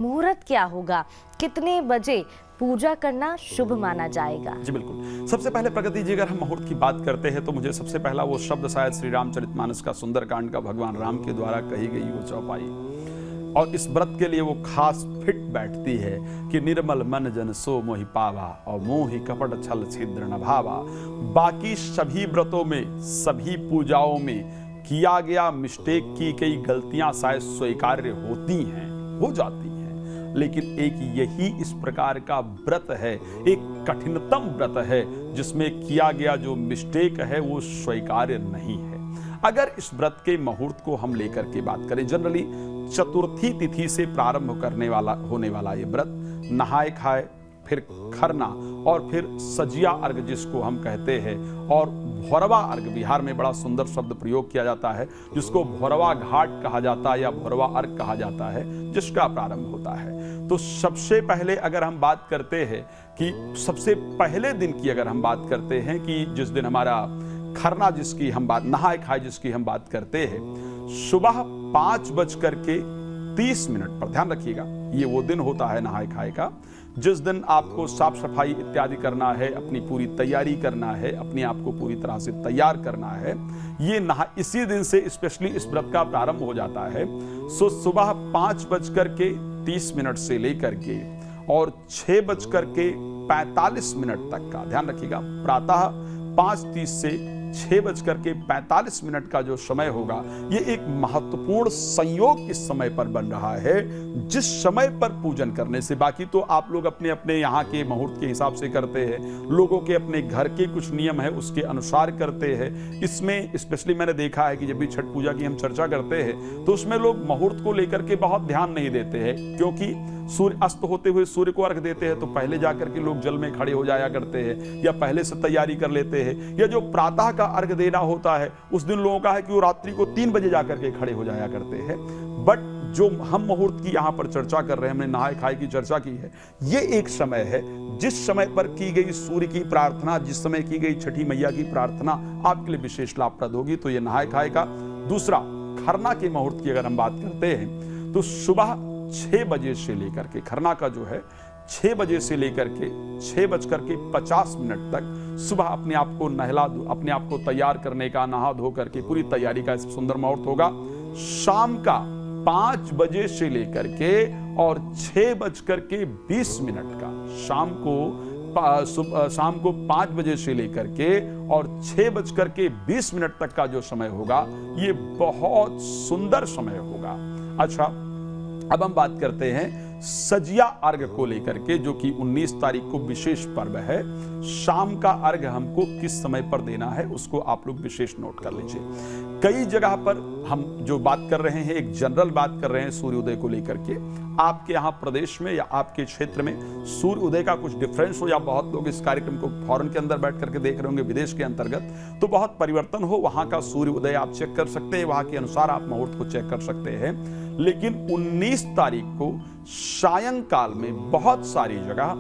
मुहूर्त क्या होगा, कितने बजे पूजा करना शुभ माना जाएगा? जी बिल्कुल। सबसे पहले प्रगति जी, अगर हम मुहूर्त की बात करते हैं तो मुझे सबसे पहला वो शब्द शायद श्री रामचरितमानस का सुंदरकांड का भगवान राम के द्वारा कही गई वो चौपाई, और इस व्रत के लिए वो खास फिट बैठती है कि निर्मल मन जन सो मोहि पावा और मोहि कपट छल छिद्र न भावा। बाकी सभी व्रतों में, सभी पूजाओं में किया गया मिस्टेक, की कई गलतियां शायद स्वीकार्य होती हैं, हो जाती हैं, लेकिन एक यही इस प्रकार का व्रत है, एक कठिनतम व्रत है जिसमें किया गया जो मिस्टेक है वो स्वीकार्य नहीं है। अगर इस व्रत के मुहूर्त को हम लेकर के बात करें, जनरली चतुर्थी तिथि से प्रारंभ होने वाला ये व्रत, नहाए खाए, फिर खरना और फिर सजिया अर्घ जिसको हम कहते हैं, और भोरवा अर्घ, बिहार में बड़ा सुंदर शब्द प्रयोग किया जाता है जिसको भोरवा घाट कहा जाता है या भोरवा अर्घ कहा जाता है, जिसका प्रारंभ होता है। तो सबसे पहले अगर हम बात करते हैं कि सबसे पहले दिन की अगर हम बात करते हैं कि जिस दिन हमारा खरना जिसकी हम बात, नहाए खाए जिसकी हम बात करते हैं, सुबह 5:30 पर, ध्यान रखिएगा ये वो दिन होता है नहाए खाए का जिस दिन आपको साफ सफाई इत्यादि करना है, अपनी पूरी तैयारी करना है, अपने आप को पूरी तरह से तैयार करना है। ये इसी दिन से स्पेशली इस व्रत का प्रारंभ हो जाता है। सो सुबह 5:30 से लेकर के और 6:45 तक का, ध्यान रखिएगा, प्रातः 5:30 से 6:45 का जो समय होगा, ये एक महत्वपूर्ण संयोग इस समय पर बन रहा है, जिस समय पर पूजन करने से, बाकी तो आप लोग अपने अपने यहाँ के मुहूर्त के हिसाब से करते हैं, लोगों के अपने घर के कुछ नियम है उसके अनुसार करते हैं। इसमें स्पेशली मैंने देखा है कि जब भी छठ पूजा की हम चर्चा करते हैं तो उसमें लोग मुहूर्त को लेकर के बहुत ध्यान नहीं देते हैं, क्योंकि सूर्य अस्त होते हुए सूर्य को अर्घ देते हैं तो पहले जाकर के लोग जल में खड़े हो जाया करते हैं या पहले से तैयारी कर लेते हैं, या जो प्रातः का अर्घ देना होता है उस दिन लोगों का है कि वो रात्रि को 3 बजे जाकर के खड़े हो जाया करते हैं। बट जो हम मुहूर्त की यहाँ पर चर्चा कर रहे हैं, हमने नहाए खाए की चर्चा की है, ये एक समय है जिस समय पर की गई सूर्य की प्रार्थना, जिस समय की गई छठी मैया की प्रार्थना आपके लिए विशेष लाभप्रद होगी। तो ये नहाए खाए का। दूसरा, खरना के मुहूर्त की अगर हम बात करते हैं तो सुबह 6 बजे से लेकर के, खरना का जो है 6 बजे से लेकर के 6:50 तक सुबह अपने आप को अपने आप को तैयार करने का, नहा धो करके पूरी तैयारी का सुंदर मुहूर्त होगा। शाम का 5 बजे से लेकर के और 6:20 का, शाम को 5 बजे से लेकर के और 6:20 तक का जो समय होगा, ये बहुत सुंदर समय होगा। अच्छा, अब हम बात करते हैं सजिया अर्घ को लेकर के, जो कि 19 तारीख को विशेष पर्व है। शाम का अर्घ हमको किस समय पर देना है उसको आप लोग विशेष नोट कर लीजिए। कई जगह पर हम जो बात कर रहे हैं, एक जनरल बात कर रहे हैं सूर्योदय को लेकर के। आपके यहाँ प्रदेश में या आपके क्षेत्र में सूर्योदय का कुछ डिफरेंस हो, या बहुत लोग इस कार्यक्रम को फॉरेन के अंदर बैठ करके देख रहे होंगे, विदेश के अंतर्गत, तो बहुत परिवर्तन हो, वहां का सूर्योदय आप चेक कर सकते हैं, वहां के अनुसार आप मुहूर्त को चेक कर सकते हैं। लेकिन 19 तारीख को सायंकाल में बहुत सारी जगह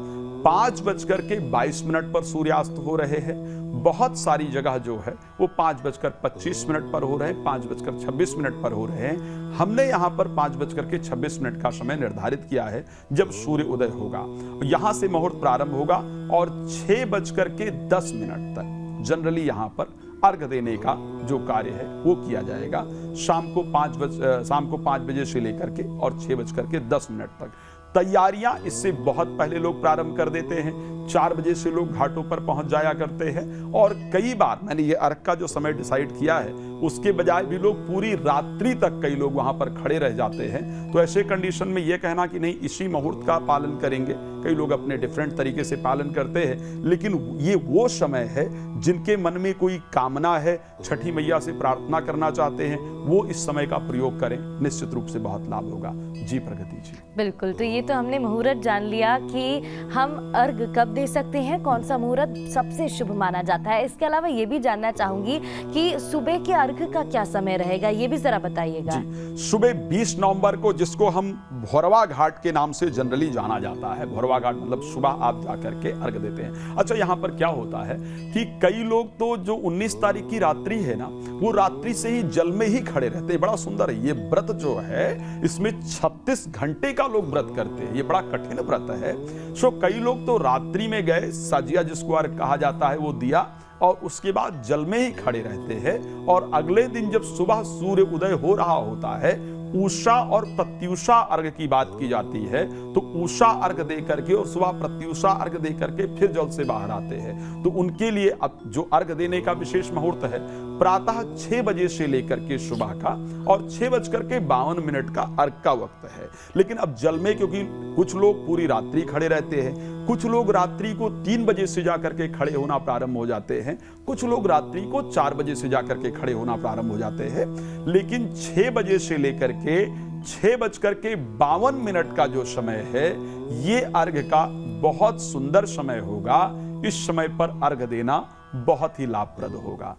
5:22 पर सूर्यास्त हो रहे हैं। बहुत सारी जगह जो है वो 5:25 पर हो रहे हैं, 5:26 पर हो रहे हैं। हमने यहाँ पर 5:26 का समय निर्धारित किया है जब सूर्य उदय होगा। यहाँ से मुहूर्त प्रारंभ होगा और 6:10 तक जनरली यहाँ पर अर्घ देने का जो कार्य है वो किया जाएगा। शाम को 5 बजे से लेकर के और 6:10 तक। तैयारियां इससे बहुत पहले लोग प्रारंभ कर देते हैं। 4 बजे से लोग घाटों पर पहुंच जाया करते हैं, और कई बार मैंने ये अर्घ का जो समय डिसाइड किया है उसके बजाय भी लोग पूरी रात्रि तक कई लोग वहां पर खड़े रह जाते हैं। तो ऐसे कंडीशन में ये कहना कि नहीं इसी मुहूर्त का पालन करेंगे, कई लोग अपने डिफरेंट तरीके से पालन करते हैं, लेकिन ये वो समय है जिनके मन में कोई कामना है, छठी मैया से प्रार्थना करना चाहते हैं, वो इस समय का प्रयोग करें, निश्चित रूप से बहुत लाभ होगा। जी प्रगति जी। बिल्कुल, तो ये तो हमने मुहूर्त जान लिया कि हम अर्घ कब दे सकते हैं, कौन सा मुहूर्त सबसे शुभ माना जाता है। इसके अलावा ये भी जानना चाहूंगी कि सुबह के अर्घ का क्या समय रहेगा, ये भी जरा बताइएगा। जी, सुबह 20 नवंबर को, जिसको हम भोरवा घाट के नाम से जनरली जाना जाता है, भोरवा घाट मतलब सुबह आप जाकर के अर्घ देते हैं। अच्छा, यहाँ पर क्या होता है कि कई लोग तो जो 19 तारीख की रात्रि है ना, वो रात्रि से ही जल में ही खड़े रहते हैं। बड़ा सुंदर है ये व्रत जो है, इसमें 36 घंटे का लोग व्रत करते हैं, ये बड़ा कठिन व्रत है। सो कई लोग तो रात्रि में गए, साजिया जिसको अर्घ कहा जाता है, वो दिया और उसके बाद जल में ही खड़े रहते हैं। और अगले दिन जब सुबह सूर्य उदय हो रहा होता है, उषा और प्रत्युषा अर्घ की बात की जाती है, तो उषा अर्घ दे करके और सुबह प्रत्युषा अर्घ दे करके फिर जल से बाहर आते हैं। तो उनके लिए अब जो अर्घ देने का विशेष मुहूर्त है, प्रातः 6 बजे से लेकर के सुबह का, और 6:52 का अर्घ का वक्त है। लेकिन अब जल में, क्योंकि कुछ लोग पूरी रात्रि खड़े रहते हैं, कुछ लोग रात्रि को 3 बजे से जाकर के खड़े होना प्रारंभ हो जाते हैं, कुछ लोग रात्रि को 4 बजे से जाकर के खड़े होना प्रारंभ हो जाते हैं। लेकिन 6 बजे से लेकर के 6:52 का जो समय है, ये अर्घ का बहुत सुंदर समय होगा। इस समय पर अर्घ देना बहुत ही लाभप्रद होगा।